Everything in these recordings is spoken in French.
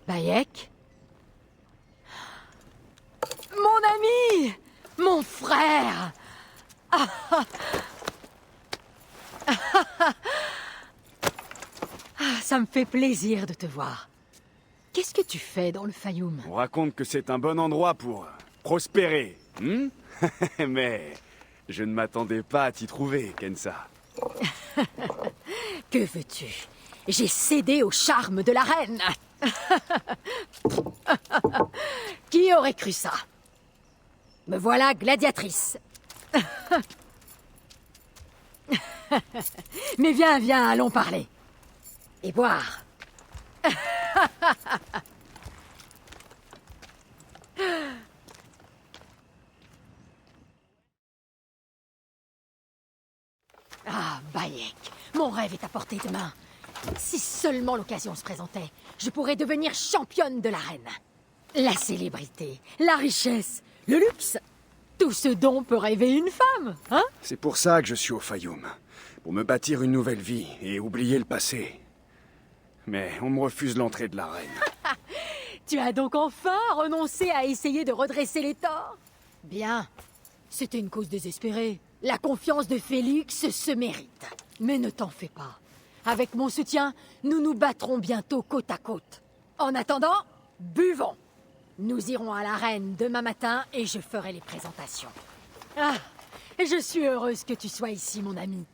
Bayek? Mon ami! Mon frère! Ça me fait plaisir de te voir. Qu'est-ce que tu fais dans le Fayoum? On raconte que c'est un bon endroit pour prospérer, mais je ne m'attendais pas à t'y trouver, Kensa. Que veux-tu? J'ai cédé au charme de la reine. Qui aurait cru ça? Me voilà gladiatrice. Mais viens, viens, allons parler. Et boire. Ah, Bayek, mon rêve est à portée de main. Si seulement l'occasion se présentait, je pourrais devenir championne de l'arène. La célébrité, la richesse, le luxe, tout ce dont peut rêver une femme, hein? C'est pour ça que je suis au Fayoum, pour me bâtir une nouvelle vie et oublier le passé. Mais on me refuse l'entrée de la reine. Tu as donc enfin renoncé à essayer de redresser les torts? Bien. C'était une cause désespérée. La confiance de Félix se mérite. Mais ne t'en fais pas. Avec mon soutien, nous nous battrons bientôt côte à côte. En attendant, buvons. Nous irons à l'arène demain matin et je ferai les présentations. Ah, je suis heureuse que tu sois ici, mon ami.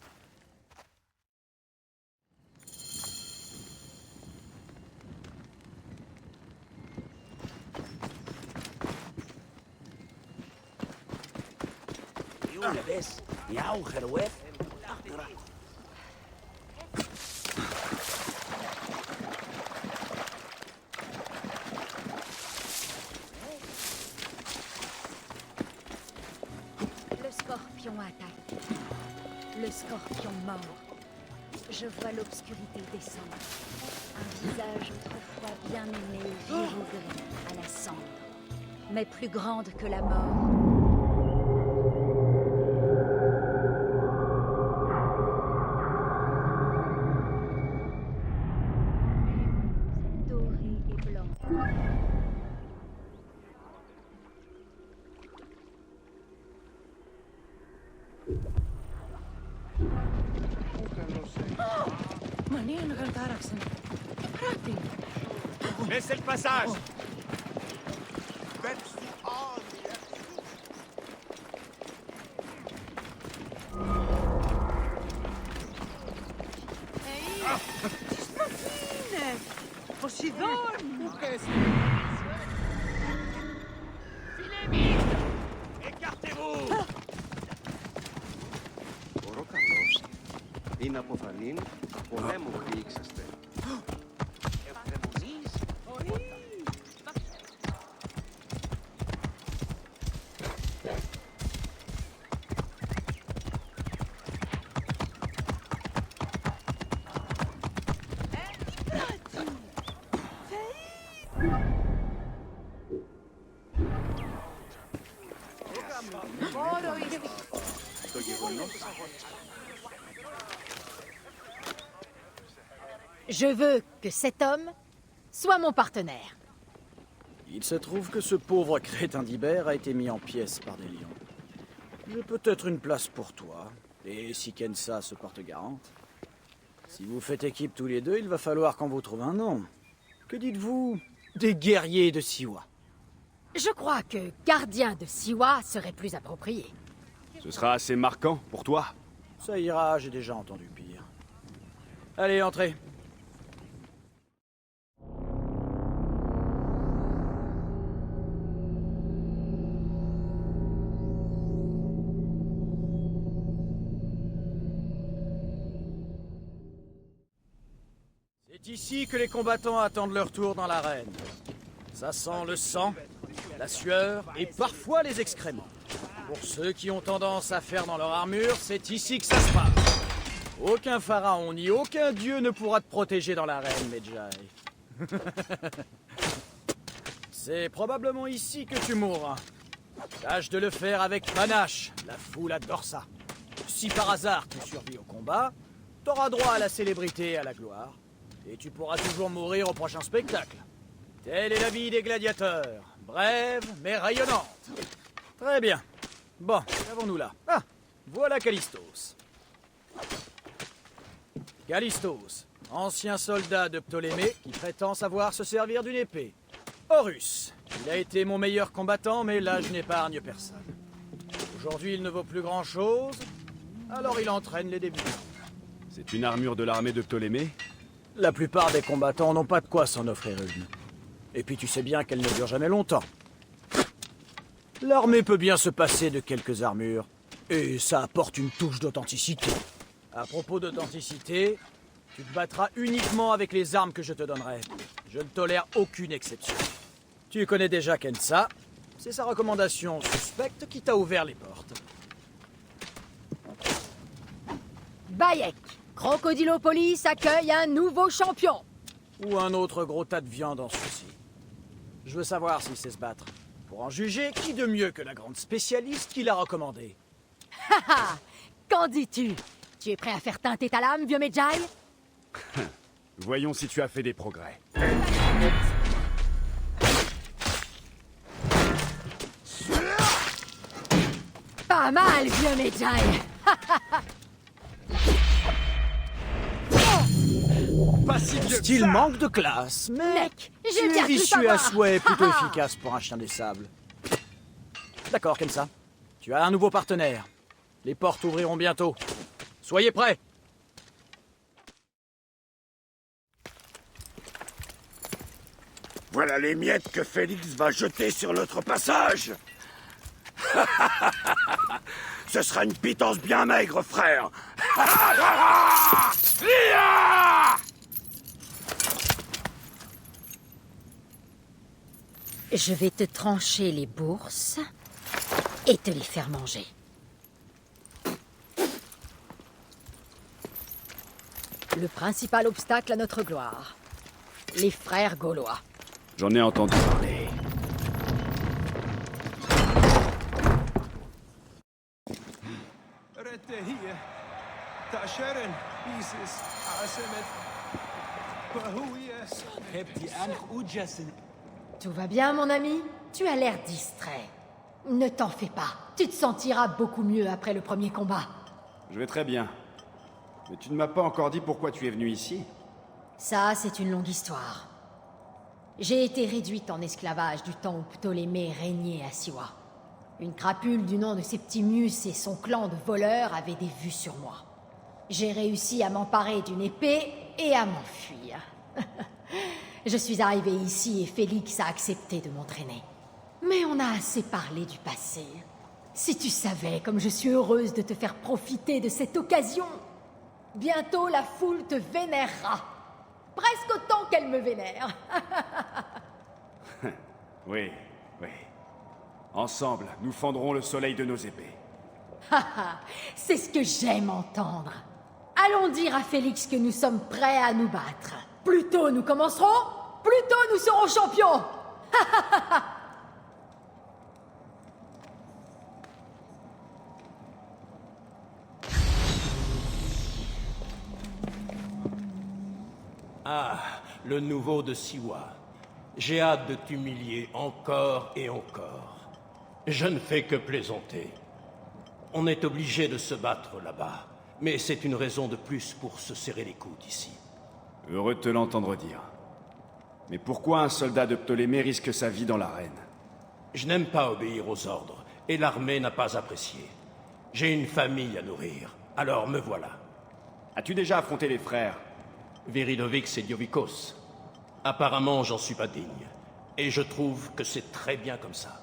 Le scorpion attaque. Le scorpion mord. Je vois l'obscurité descendre. Un visage autrefois bien aimé vire au gris, à la cendre. Mais plus grande que la mort. Doré et blanc. Laissez le passage! Écartez-vous! Ορόκαλος είναι αποφανήν πολέμου χρήξαστε. Το γεγονός Je veux que cet homme soit mon partenaire. Il se trouve que ce pauvre crétin d'Ibère a été mis en pièces par des lions. J'ai peut-être une place pour toi, et si Kensa se porte garante. Si vous faites équipe tous les deux, il va falloir qu'on vous trouve un nom. Que dites-vous des guerriers de Siwa? Je crois que gardien de Siwa serait plus approprié. Ce sera assez marquant pour toi. Ça ira, j'ai déjà entendu pire. Allez, entrez. C'est ici que les combattants attendent leur tour dans l'arène. Ça sent le sang, la sueur et parfois les excréments. Pour ceux qui ont tendance à faire dans leur armure, c'est ici que ça se passe. Aucun pharaon ni aucun dieu ne pourra te protéger dans l'arène, Medjay. C'est probablement ici que tu mourras. Tâche de le faire avec panache, la foule adore ça. Si par hasard tu survis au combat, t'auras droit à la célébrité et à la gloire. Et tu pourras toujours mourir au prochain spectacle. Telle est la vie des gladiateurs. Brève, mais rayonnante. Très bien. Bon, qu'avons-nous là? Ah, voilà Callistos. Callistos, ancien soldat de Ptolémée qui prétend savoir se servir d'une épée. Horus, il a été mon meilleur combattant, mais là je n'épargne personne. Aujourd'hui il ne vaut plus grand-chose, alors il entraîne les débutants. C'est une armure de l'armée de Ptolémée? La plupart des combattants n'ont pas de quoi s'en offrir une. Et puis tu sais bien qu'elle ne dure jamais longtemps. L'armée peut bien se passer de quelques armures, et ça apporte une touche d'authenticité. À propos d'authenticité, tu te battras uniquement avec les armes que je te donnerai. Je ne tolère aucune exception. Tu connais déjà Kensa, c'est sa recommandation suspecte qui t'a ouvert les portes. Bayek, Crocodilopolis accueille un nouveau champion. Ou un autre gros tas de viande en souci. Je veux savoir s'il sait se battre. Pour en juger, qui de mieux que la grande spécialiste qui l'a recommandé? Haha, qu'en dis-tu? Tu es prêt à faire teinter ta lame, vieux Medjay? Voyons si tu as fait des progrès. Pas mal, vieux Medjay. Pas si vieux que Style ça. manque de classe, mais Mec, tu j'ai bien es cru vicieux à savoir. souhait, plutôt efficace pour un chien des sables. D'accord, Kensa. Tu as un nouveau partenaire. Les portes ouvriront bientôt. Soyez prêts. Voilà les miettes que Félix va jeter sur notre passage. Ce sera une pitance bien maigre, frère. Je vais te trancher les bourses et te les faire manger. Le principal obstacle à notre gloire. Les frères gaulois. J'en ai entendu parler. Tout va bien, mon ami? Tu as l'air distrait. Ne t'en fais pas. Tu te sentiras beaucoup mieux après le premier combat. Je vais très bien. Mais tu ne m'as pas encore dit pourquoi tu es venu ici. Ça, c'est une longue histoire. J'ai été réduite en esclavage du temps où Ptolémée régnait à Siwa. Une crapule du nom de Septimius et son clan de voleurs avaient des vues sur moi. J'ai réussi à m'emparer d'une épée et à m'enfuir. Je suis arrivée ici et Félix a accepté de m'entraîner. Mais on a assez parlé du passé. Si tu savais comme je suis heureuse de te faire profiter de cette occasion. Bientôt la foule te vénérera. Presque autant qu'elle me vénère. Oui, oui. Ensemble, nous fendrons le soleil de nos épées. C'est ce que j'aime entendre. Allons dire à Félix que nous sommes prêts à nous battre. Plus tôt nous commencerons, plus tôt nous serons champions. Ah, le nouveau de Siwa. J'ai hâte de t'humilier encore et encore. Je ne fais que plaisanter. On est obligé de se battre là-bas, mais c'est une raison de plus pour se serrer les coudes ici. Heureux de te l'entendre dire. Mais pourquoi un soldat de Ptolémée risque sa vie dans l'arène? Je n'aime pas obéir aux ordres, et l'armée n'a pas apprécié. J'ai une famille à nourrir, alors me voilà. As-tu déjà affronté les frères? Viridovix et Diovikos. Apparemment, j'en suis pas digne. Et je trouve que c'est très bien comme ça.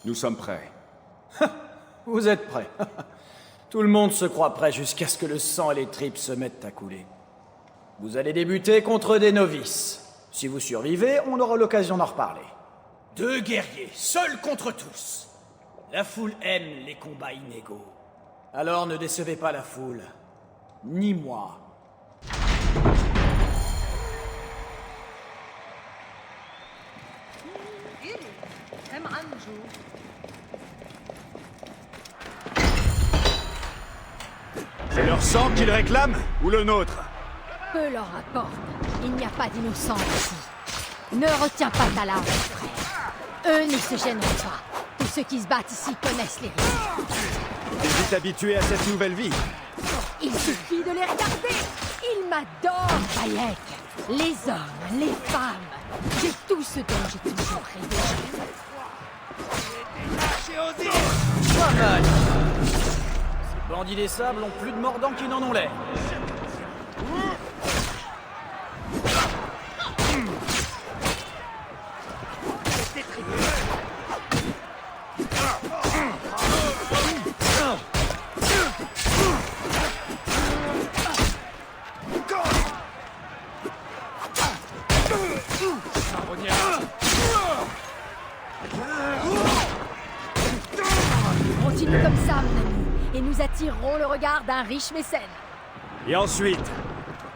Nous sommes prêts. Vous êtes prêts. Tout le monde se croit prêt jusqu'à ce que le sang et les tripes se mettent à couler. Vous allez débuter contre des novices. Si vous survivez, on aura l'occasion d'en reparler. 2 guerriers, seuls contre tous. La foule aime les combats inégaux. Alors ne décevez pas la foule. Ni moi. C'est leur sang qu'ils réclament ou le nôtre? Peu leur importe. Il n'y a pas d'innocents ici. Ne retiens pas ta larme, frère. Eux ne se gêneront pas. Tous ceux qui se battent ici connaissent les risques. T'es vite habitué à cette nouvelle vie. Il suffit de les regarder. Ils m'adorent, Bayek. Les hommes, les femmes. J'ai tout ce dont j'ai toujours rêvé. Pas mal. Ces bandits des sables ont plus de mordants qu'ils n'en ont l'air. Continue comme ça, mon ami, et nous attirerons le regard d'un riche mécène. Et ensuite?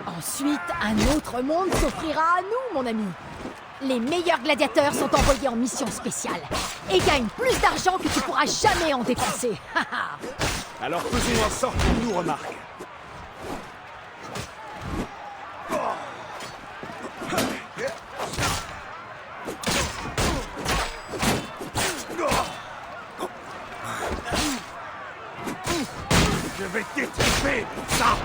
Ensuite, un autre monde s'offrira à nous, mon ami. Les meilleurs gladiateurs sont envoyés en mission spéciale et gagnent plus d'argent que tu pourras jamais en dépenser. Alors faisons en sorte qu'ils nous remarquent. Je vais t'étriper, ça!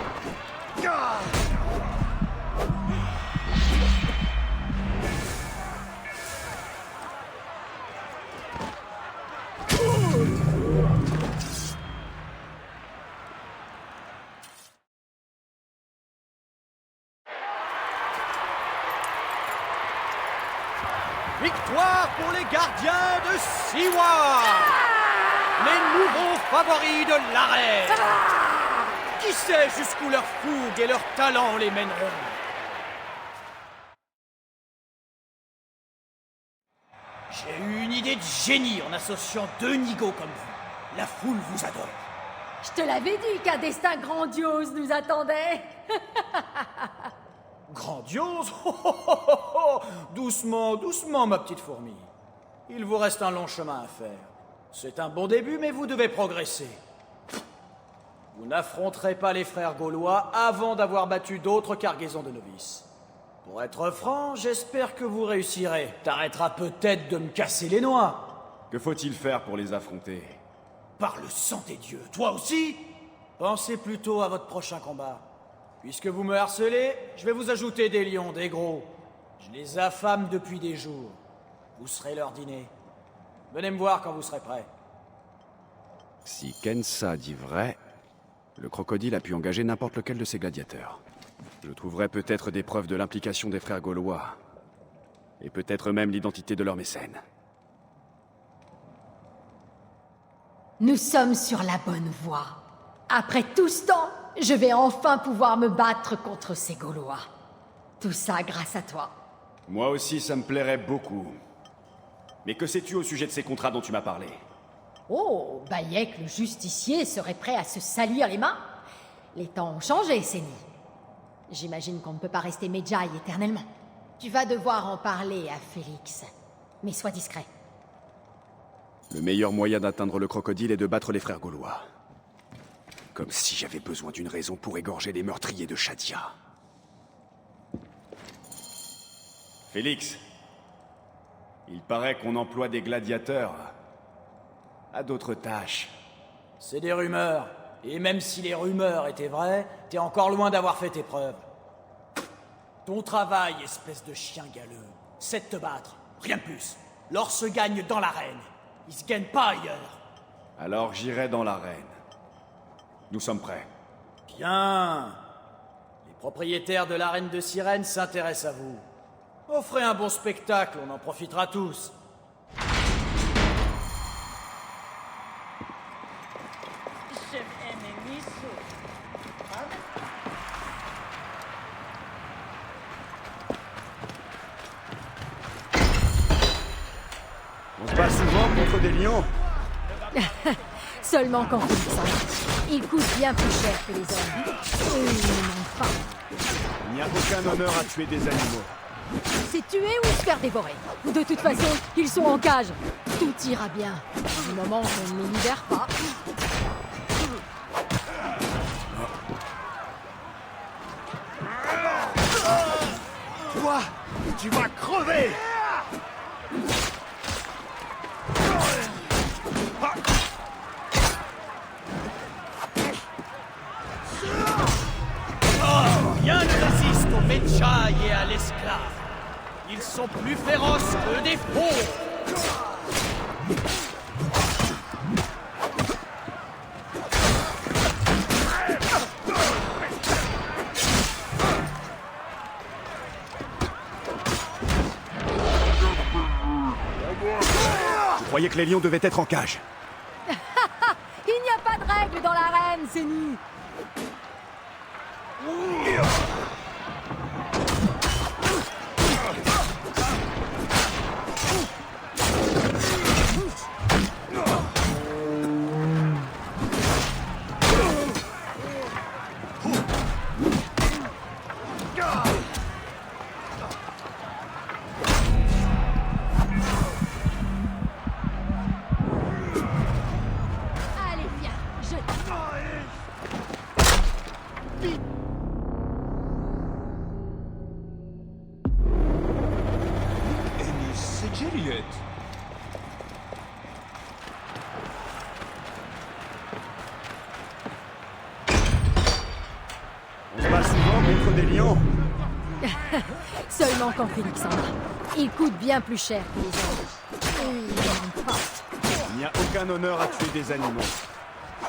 Victoire pour les gardiens de Siwa! Les nouveaux favoris de l'arène! Qui sait jusqu'où leur fougue et leur talent les mèneront? J'ai eu une idée de génie en associant 2 nigauds comme vous. La foule vous adore. Je te l'avais dit qu'un destin grandiose nous attendait. Grandiose? Oh, oh, oh, oh, oh. Doucement, doucement, ma petite fourmi. Il vous reste un long chemin à faire. C'est un bon début, mais vous devez progresser. Vous n'affronterez pas les frères gaulois avant d'avoir battu d'autres cargaisons de novices. Pour être franc, j'espère que vous réussirez. T'arrêteras peut-être de me casser les noix. Que faut-il faire pour les affronter? Par le sang des dieux, toi aussi? Pensez plutôt à votre prochain combat. Puisque vous me harcelez, je vais vous ajouter des lions, des gros. Je les affame depuis des jours. Vous serez leur dîner. Venez me voir quand vous serez prêts. Si Kensa dit vrai, le crocodile a pu engager n'importe lequel de ses gladiateurs. Je trouverai peut-être des preuves de l'implication des frères gaulois. Et peut-être même l'identité de leur mécène. Nous sommes sur la bonne voie. Après tout ce temps, je vais enfin pouvoir me battre contre ces Gaulois. Tout ça grâce à toi. Moi aussi, ça me plairait beaucoup. Mais que sais-tu au sujet de ces contrats dont tu m'as parlé? Oh, Bayek le justicier serait prêt à se salir les mains. Les temps ont changé, Séni. J'imagine qu'on ne peut pas rester Medjay éternellement. Tu vas devoir en parler à Félix. Mais sois discret. Le meilleur moyen d'atteindre le crocodile est de battre les frères gaulois. Comme si j'avais besoin d'une raison pour égorger les meurtriers de Shadia. Félix, il paraît qu'on emploie des gladiateurs à d'autres tâches. C'est des rumeurs. Et même si les rumeurs étaient vraies, t'es encore loin d'avoir fait tes preuves. Ton travail, espèce de chien galeux, c'est de te battre, rien de plus. L'or se gagne dans l'arène. Il se gagne pas ailleurs. Alors j'irai dans l'arène. Nous sommes prêts. Bien. Les propriétaires de l'arène de Sirène s'intéressent à vous. Offrez un bon spectacle, on en profitera tous. On se bat souvent contre des lions. Seulement quand Félix en a. Il coûte bien plus cher que les hommes. Et il ne manque pas. Il n'y a aucun honneur à tuer des animaux. C'est tuer ou se faire dévorer. De toute façon, ils sont en cage. Tout ira bien. Du moment qu'on ne les libère pas. Toi, tu vas crever! Rien ne résiste aux Medjay et à l'esclave. Ils sont plus féroces que des fauves. Je croyais que les lions devaient être en cage. Il n'y a pas de règles dans l'arène, c'est nu. Allez, viens, je On se bat souvent contre des lions. Seulement quand Félix en a. Il coûte bien plus cher que les hommes. Et il ne manque pas. Il n'y a aucun honneur à tuer des animaux.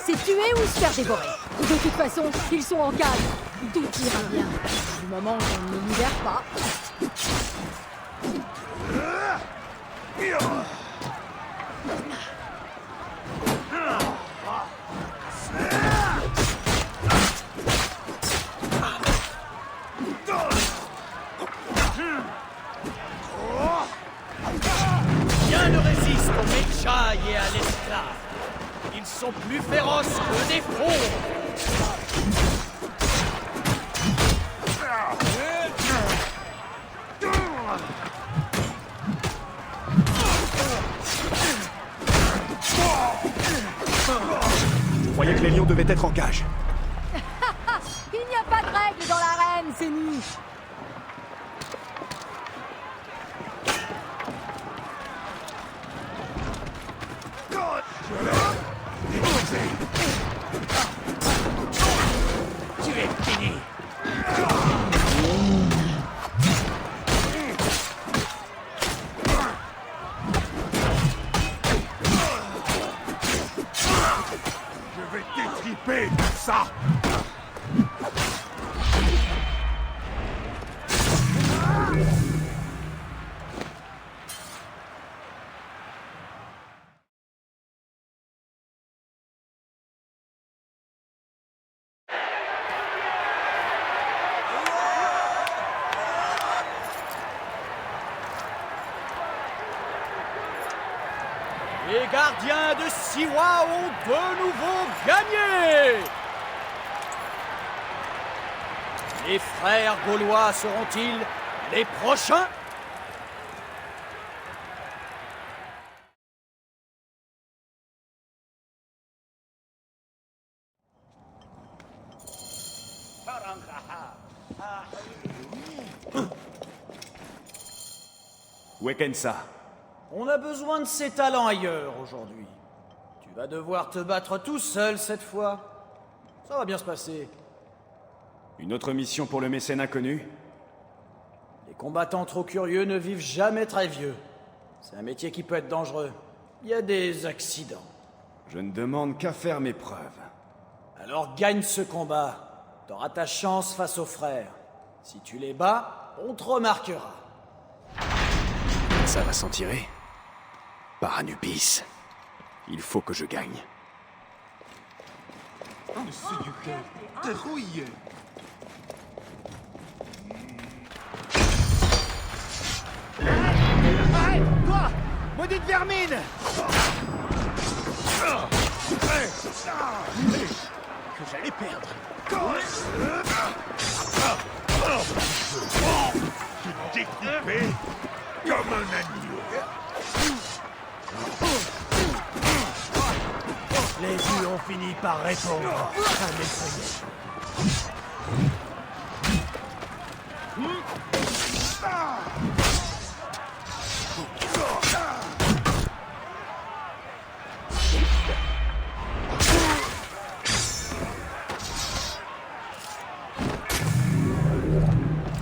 C'est tuer ou se faire dévorer. De toute façon, ils sont en cage. Tout ira bien. Du moment qu'on ne les libère pas. Rien ne résiste aux Medjay et à l'esclave. Ils sont plus féroces que des fauves. Je croyais que les lions devaient être en cage. Il n'y a pas de règles dans l'arène, c'est nu. Tu es fini. Je vais t'étriper tout ça! Les gardiens de Siwa ont de nouveau gagné! Les frères gaulois seront-ils les prochains? Wekensa. On a besoin de ses talents ailleurs aujourd'hui. Tu vas devoir te battre tout seul cette fois. Ça va bien se passer. Une autre mission pour le mécène inconnu? Les combattants trop curieux ne vivent jamais très vieux. C'est un métier qui peut être dangereux. Il y a des accidents. Je ne demande qu'à faire mes preuves. Alors gagne ce combat. T'auras ta chance face aux frères. Si tu les bats, on te remarquera. Ça va s'en tirer? Par Anubis. Il faut que je gagne. Toi, maudite vermine! Que j'allais perdre. Découpé comme un agneau. Les dieux ont fini par répondre à mes prières.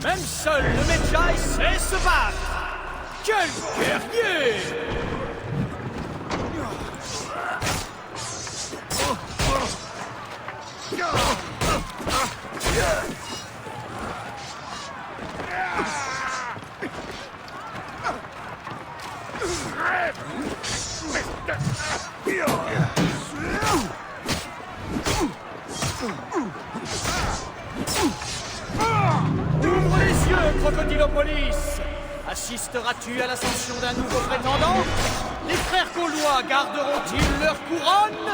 Même seul le Medjay sait se battre. Quel guerrier! Ouvre les yeux, Crocodilopolis! Assisteras-tu à l'ascension d'un nouveau prétendant? Les frères gaulois garderont-ils leur couronne?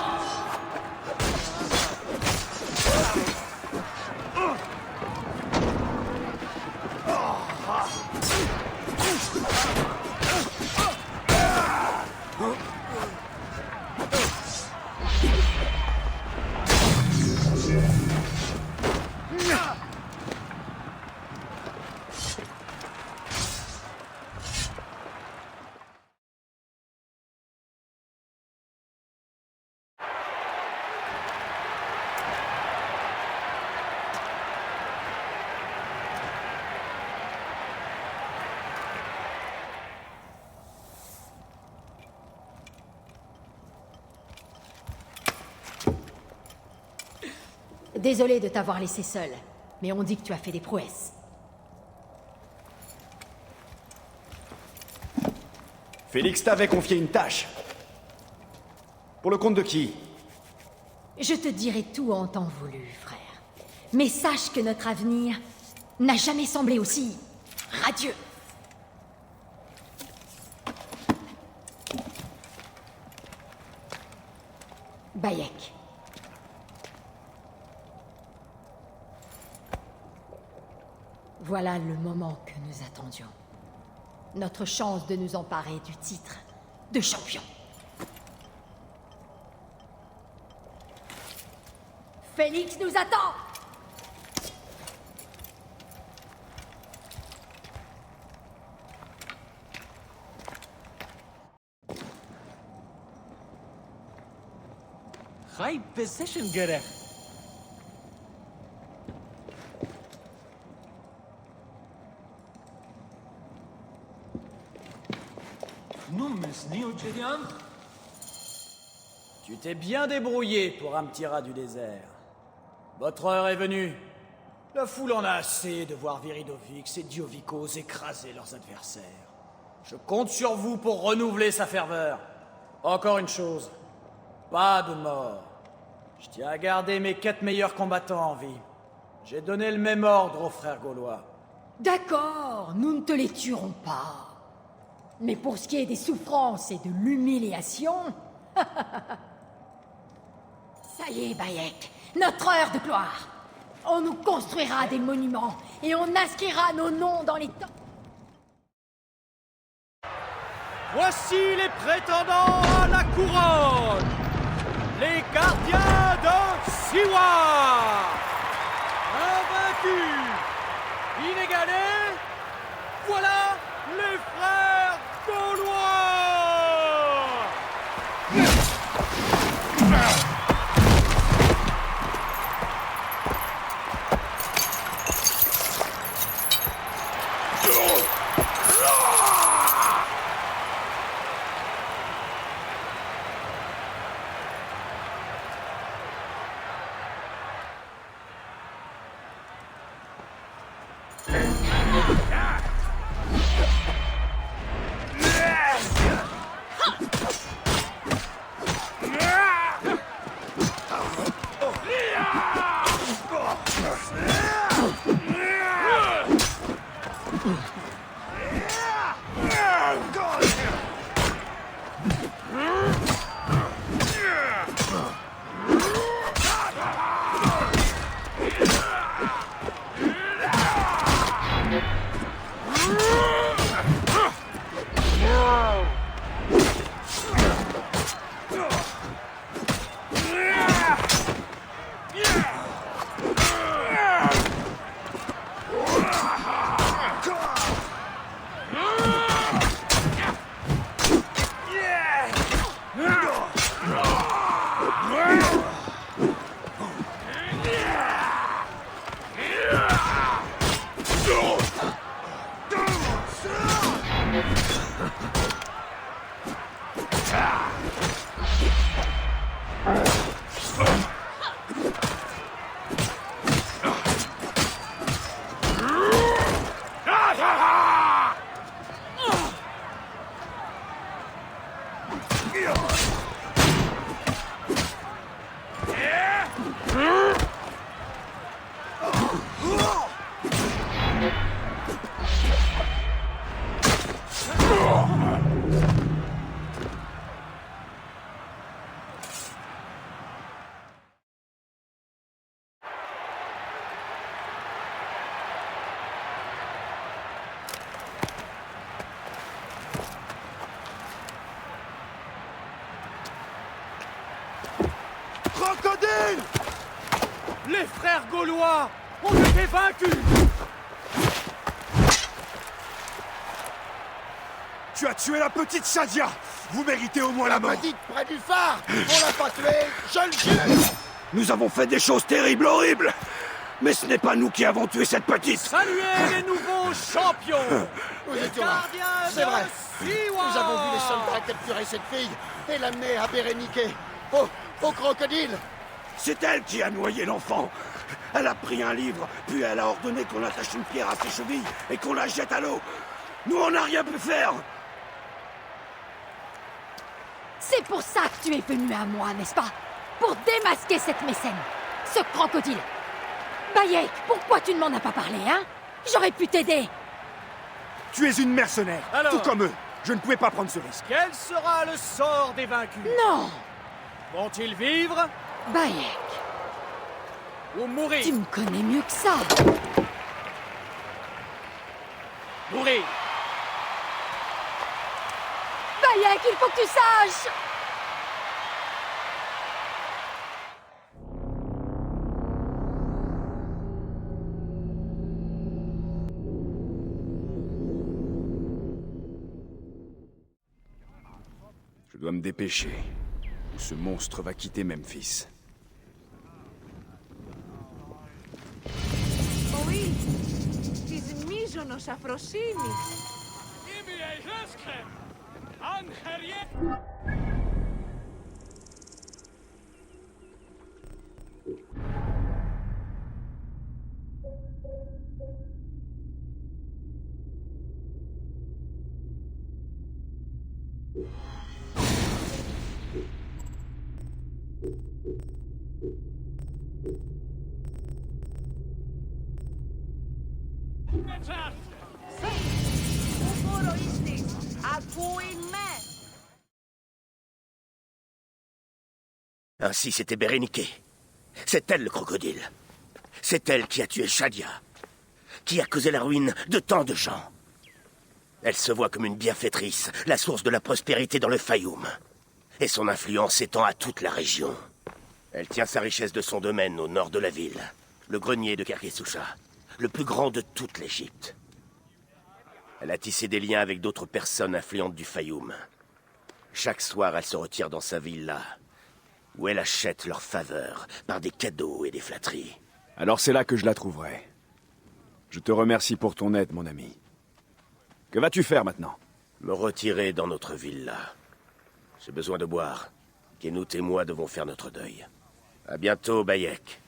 Désolé de t'avoir laissé seul, mais on dit que tu as fait des prouesses. Félix t'avait confié une tâche. Pour le compte de qui? Je te dirai tout en temps voulu, frère. Mais sache que notre avenir n'a jamais semblé aussi radieux. Bayek. Voilà le moment que nous attendions. Notre chance de nous emparer du titre de champion. Félix nous attend! High position göre. Tu t'es bien débrouillé pour un petit rat du désert. Votre heure est venue. La foule en a assez de voir Viridovix et Diovikos écraser leurs adversaires. Je compte sur vous pour renouveler sa ferveur. Encore une chose, pas de mort. Je tiens à garder mes 4 meilleurs combattants en vie. J'ai donné le même ordre aux frères gaulois. D'accord, nous ne te les tuerons pas. Mais pour ce qui est des souffrances et de l'humiliation... Ça y est, Bayek, notre heure de gloire. On nous construira des monuments et on inscrira nos noms dans les temps. Voici les prétendants à la couronne, les gardiens de Siwa. Invaincus, inégalés, voilà les frères gaulois. Crocodile! Les frères gaulois ont été vaincus! Tu as tué la petite Shadia! Vous méritez au moins la mort! Petite près du phare! On l'a pas tué! Je le jure! Nous avons fait des choses terribles, horribles! Mais ce n'est pas nous qui avons tué cette petite! Saluez les nouveaux champions! Vous Les êtes heureux. gardiens C'est vrai. de Siwa! Nous avons vu les soldats capturer cette fille et l'amener à Béréniké. Au crocodile! C'est elle qui a noyé l'enfant! Elle a pris un livre, puis elle a ordonné qu'on attache une pierre à ses chevilles et qu'on la jette à l'eau! Nous, on n'a rien pu faire! C'est pour ça que tu es venu à moi, n'est-ce pas? Pour démasquer cette mécène, ce crocodile. Bayek, pourquoi tu ne m'en as pas parlé, hein? J'aurais pu t'aider. Tu es une mercenaire, Alors tout comme eux. Je ne pouvais pas prendre ce risque. Quel sera le sort des vaincus? Non, Vont-ils vivre Bayek, ou mourir? tu me connais mieux que ça. Mourir! Bayek, il faut que tu saches. Je dois me dépêcher, ou ce monstre va quitter Memphis. Oui, της μείζωνος αφροσύνης. Ούπορο ίστης, ακούει με. Ainsi, c'était Béréniké. C'est elle le crocodile. C'est elle qui a tué Shadia. Qui a causé la ruine de tant de gens. Elle se voit comme une bienfaitrice, la source de la prospérité dans le Fayoum. Et son influence s'étend à toute la région. Elle tient sa richesse de son domaine au nord de la ville. Le grenier de Kerkesusha, le plus grand de toute l'Égypte. Elle a tissé des liens avec d'autres personnes influentes du Fayoum. Chaque soir, elle se retire dans sa villa, où elle achète leur faveur par des cadeaux et des flatteries. Alors c'est là que je la trouverai. Je te remercie pour ton aide, mon ami. Que vas-tu faire maintenant? Me retirer dans notre villa. J'ai besoin de boire. Kenut et moi devons faire notre deuil. À bientôt, Bayek.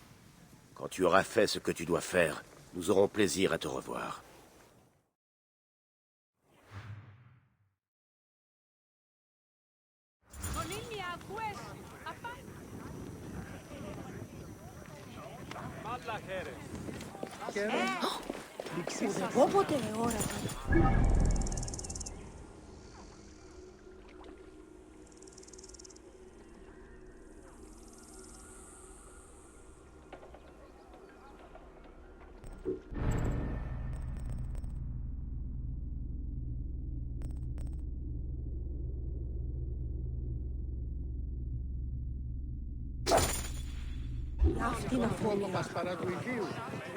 Quand tu auras fait ce que tu dois faire, nous aurons plaisir à te revoir. Όποτε ώρα. Αυτή είναι αφόμοια.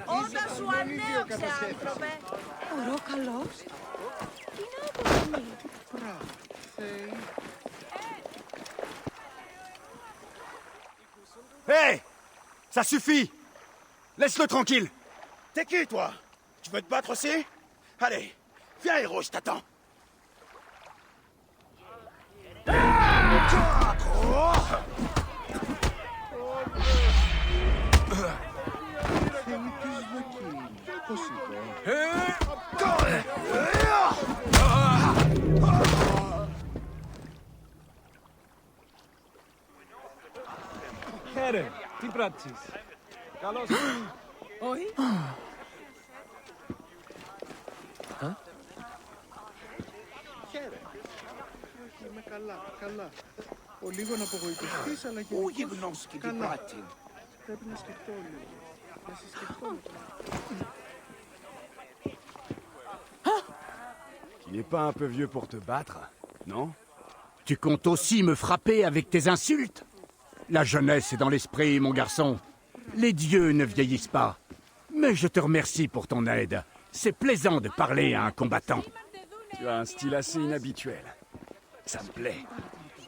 Όταν σου ανέωξε, άνθρωπε. Ωραίο καλός. Τι να αποφανεί. Hé! Ça suffit! Laisse-le tranquille! T'es qui, toi? Tu veux te battre aussi? Allez, viens, héros, je t'attends! Χαίρε, τι πράττεις? Καλώς. Όχι. Χαίρε. Είμαι καλά, καλά. Ο λίγο να απογοητευτείς, αλλά και... Πού γυμνός και την πάτη. Πρέπει να σκεφτώ λίγο. Να συσκεφτώ μετά. Tu n'es pas un peu vieux pour te battre, non? Tu comptes aussi me frapper avec tes insultes? La jeunesse est dans l'esprit, mon garçon. Les dieux ne vieillissent pas. Mais je te remercie pour ton aide. C'est plaisant de parler à un combattant. Tu as un style assez inhabituel. Ça me plaît.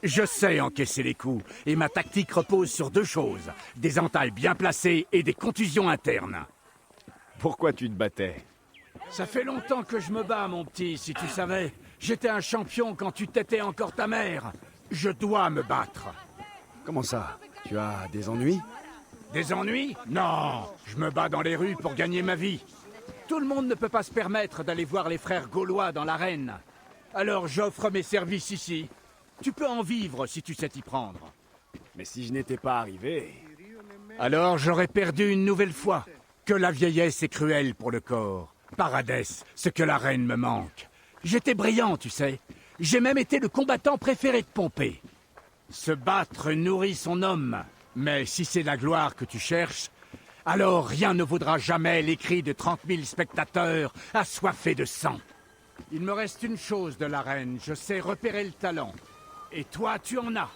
Je sais encaisser les coups, et ma tactique repose sur deux choses. Des entailles bien placées et des contusions internes. Pourquoi tu te battais? Ça fait longtemps que je me bats, mon petit, si tu savais. J'étais un champion quand tu t'étais encore ta mère. Je dois me battre. Comment ça? Tu as des ennuis? Des ennuis? Non, je me bats dans les rues pour gagner ma vie. Tout le monde ne peut pas se permettre d'aller voir les frères gaulois dans l'arène. Alors j'offre mes services ici. Tu peux en vivre si tu sais t'y prendre. Mais si je n'étais pas arrivé... Alors j'aurais perdu une nouvelle fois. Que la vieillesse est cruelle pour le corps. Paradès, ce que la reine me manque. J'étais brillant, tu sais. J'ai même été le combattant préféré de Pompée. Se battre nourrit son homme. Mais si c'est la gloire que tu cherches, alors rien ne vaudra jamais les cris de 30 000 spectateurs assoiffés de sang. Il me reste une chose de l'arène, je sais repérer le talent. Et toi, tu en as.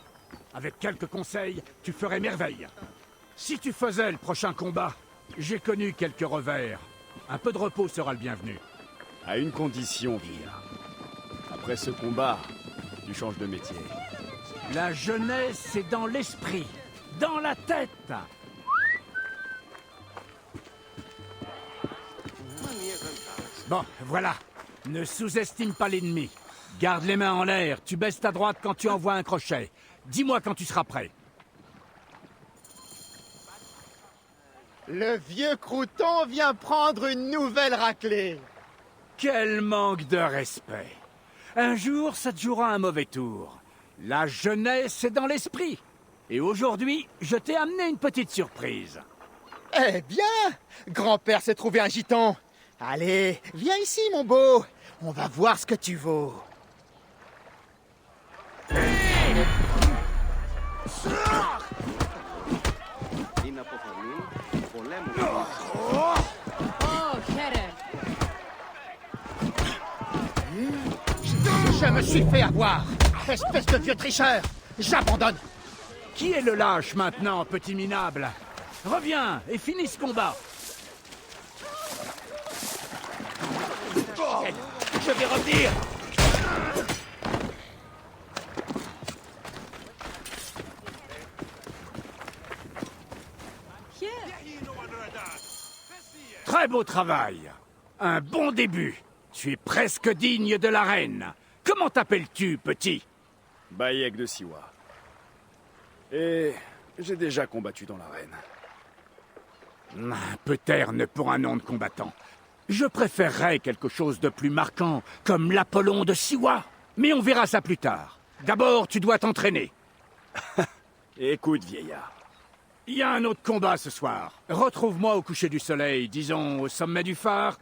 Avec quelques conseils, tu ferais merveille. Si tu faisais le prochain combat, j'ai connu quelques revers. Un peu de repos sera le bienvenu. À une condition, Villa. Après ce combat, tu changes de métier. La jeunesse, c'est dans l'esprit, dans la tête. Bon, voilà. Ne sous-estime pas l'ennemi. Garde les mains en l'air. Tu baisses ta droite quand tu envoies un crochet. Dis-moi quand tu seras prêt. Le vieux crouton vient prendre une nouvelle raclée. Quel manque de respect. Un jour, ça te jouera un mauvais tour. La jeunesse est dans l'esprit. Et aujourd'hui, je t'ai amené une petite surprise. Eh bien, grand-père s'est trouvé un gitan. Allez, viens ici, mon beau. On va voir ce que tu vaux. Είναι αποφανή πολέμου. Je me suis fait avoir. Espèce de vieux tricheur. J'abandonne. Qui est le lâche maintenant, petit minable? Reviens et finis ce combat. Je vais revenir. Très beau travail. Un bon début. Tu es presque digne de la reine. Comment t'appelles-tu, petit? Bayek de Siwa. Et j'ai déjà combattu dans l'arène. Un peu terne pour un nom de combattant. Je préférerais quelque chose de plus marquant, comme l'Apollon de Siwa. Mais on verra ça plus tard. D'abord, tu dois t'entraîner. Écoute, vieillard. Il y a un autre combat ce soir. Retrouve-moi au coucher du soleil, disons au sommet du phare.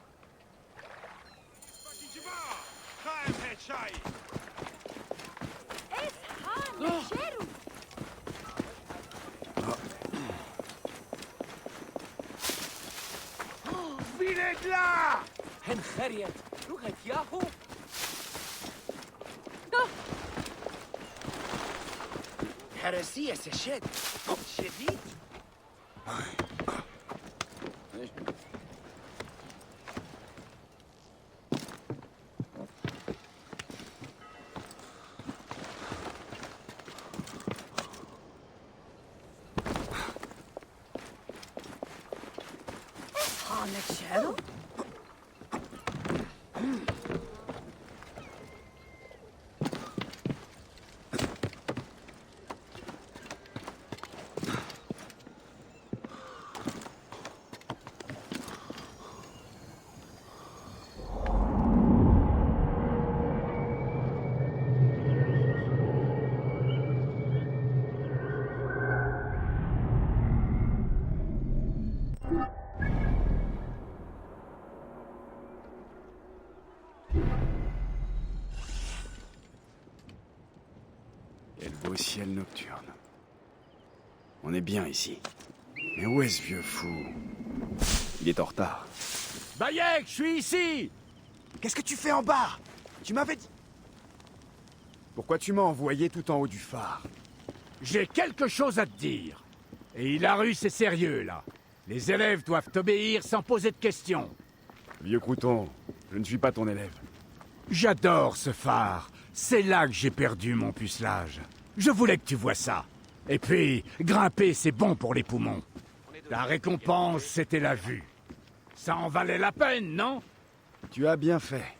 هرسية سشد شديد. beau ciel nocturne. On est bien ici. Mais où est ce vieux fou? Il est en retard. Bayek, je suis ici! Qu'est-ce que tu fais en bas? Tu m'avais dit... Pourquoi tu m'as envoyé tout en haut du phare? J'ai quelque chose à te dire. Et Hilarus est sérieux, là. Les élèves doivent t'obéir sans poser de questions. Vieux crouton, je ne suis pas ton élève. J'adore ce phare. C'est là que j'ai perdu mon pucelage. Je voulais que tu vois ça. Et puis, grimper, c'est bon pour les poumons. La récompense, c'était la vue. Ça en valait la peine, non? Tu as bien fait.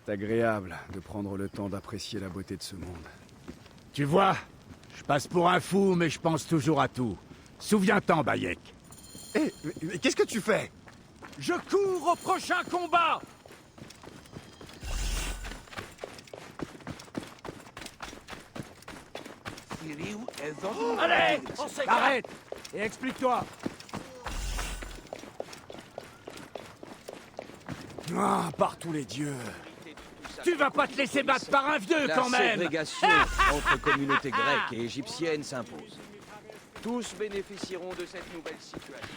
C'est agréable de prendre le temps d'apprécier la beauté de ce monde. Tu vois, je passe pour un fou, mais je pense toujours à tout. Souviens-t'en, Bayek. Hé, mais qu'est-ce que tu fais? Je cours au prochain combat! Allez, arrête et explique-toi. Ah, par tous les dieux. Tu vas pas te laisser battre par un vieux quand même. La ségrégation entre communautés grecques et égyptiennes s'impose. Tous bénéficieront de cette nouvelle situation.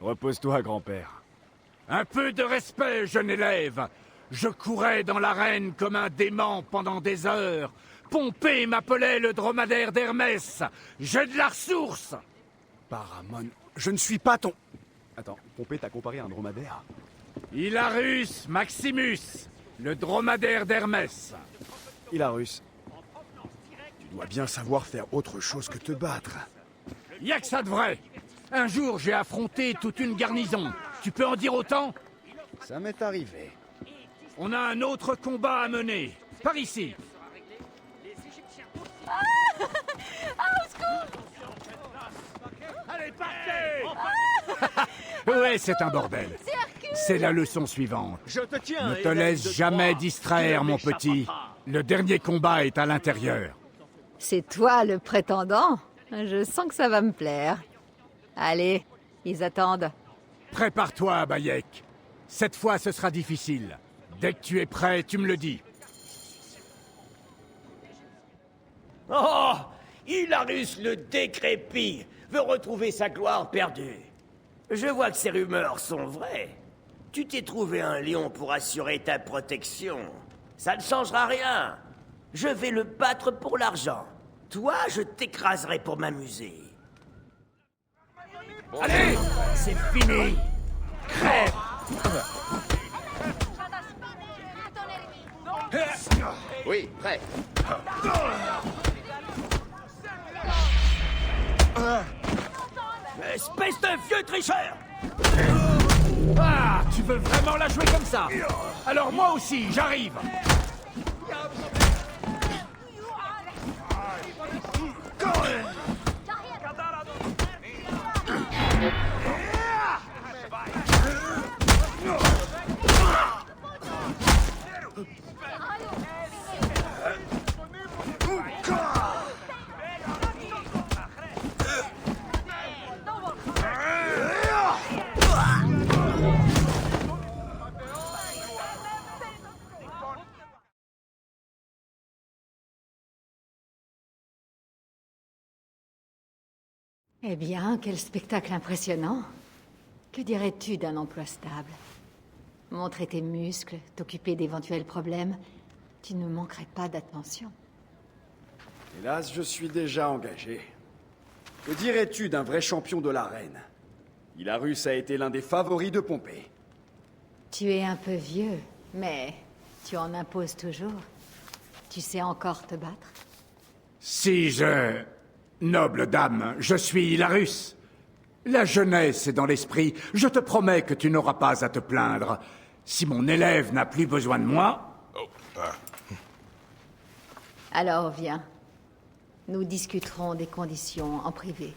Repose-toi, grand-père. Un peu de respect, jeune élève. Je courais dans l'arène comme un dément pendant des heures. Pompée m'appelait le dromadaire d'Hermès. J'ai de la ressource. Paramon, je ne suis pas ton... Attends, Pompée t'a comparé à un dromadaire? Hilarus Maximus, le dromadaire d'Hermès. Hilarus, tu dois bien savoir faire autre chose que te battre. Y'a que ça de vrai. Un jour, j'ai affronté toute une garnison. Tu peux en dire autant? Ça m'est arrivé. On a un autre combat à mener. Par ici. Au secours! Allez, partez! Ouais, c'est un bordel. C'est la leçon suivante. Je te tiens, Ne te laisse jamais distraire, mon petit. Le dernier combat est à l'intérieur. C'est toi le prétendant? Je sens que ça va me plaire. Allez, ils attendent. Prépare-toi, Bayek. Cette fois, ce sera difficile. Dès que tu es prêt, tu me le dis. Oh! Hilarus le décrépit veut retrouver sa gloire perdue. Je vois que ces rumeurs sont vraies. Tu t'es trouvé un lion pour assurer ta protection. Ça ne changera rien. Je vais le battre pour l'argent. Toi, je t'écraserai pour m'amuser. Allez! C'est fini! Crève! Oui, prêt. Espèce de vieux tricheur! Ah! Tu veux vraiment la jouer comme ça? Alors moi aussi, j'arrive! Eh bien, quel spectacle impressionnant. Que dirais-tu d'un emploi stable? Montrer tes muscles, t'occuper d'éventuels problèmes, tu ne manquerais pas d'attention. Hélas, je suis déjà engagé. Que dirais-tu d'un vrai champion de l'arène? Hilarus a été l'un des favoris de Pompée. Tu es un peu vieux, mais tu en imposes toujours. Tu sais encore te battre? Si je... Noble dame, je suis Hilarus. La jeunesse est dans l'esprit. Je te promets que tu n'auras pas à te plaindre. Si mon élève n'a plus besoin de moi... Alors viens. Nous discuterons des conditions en privé.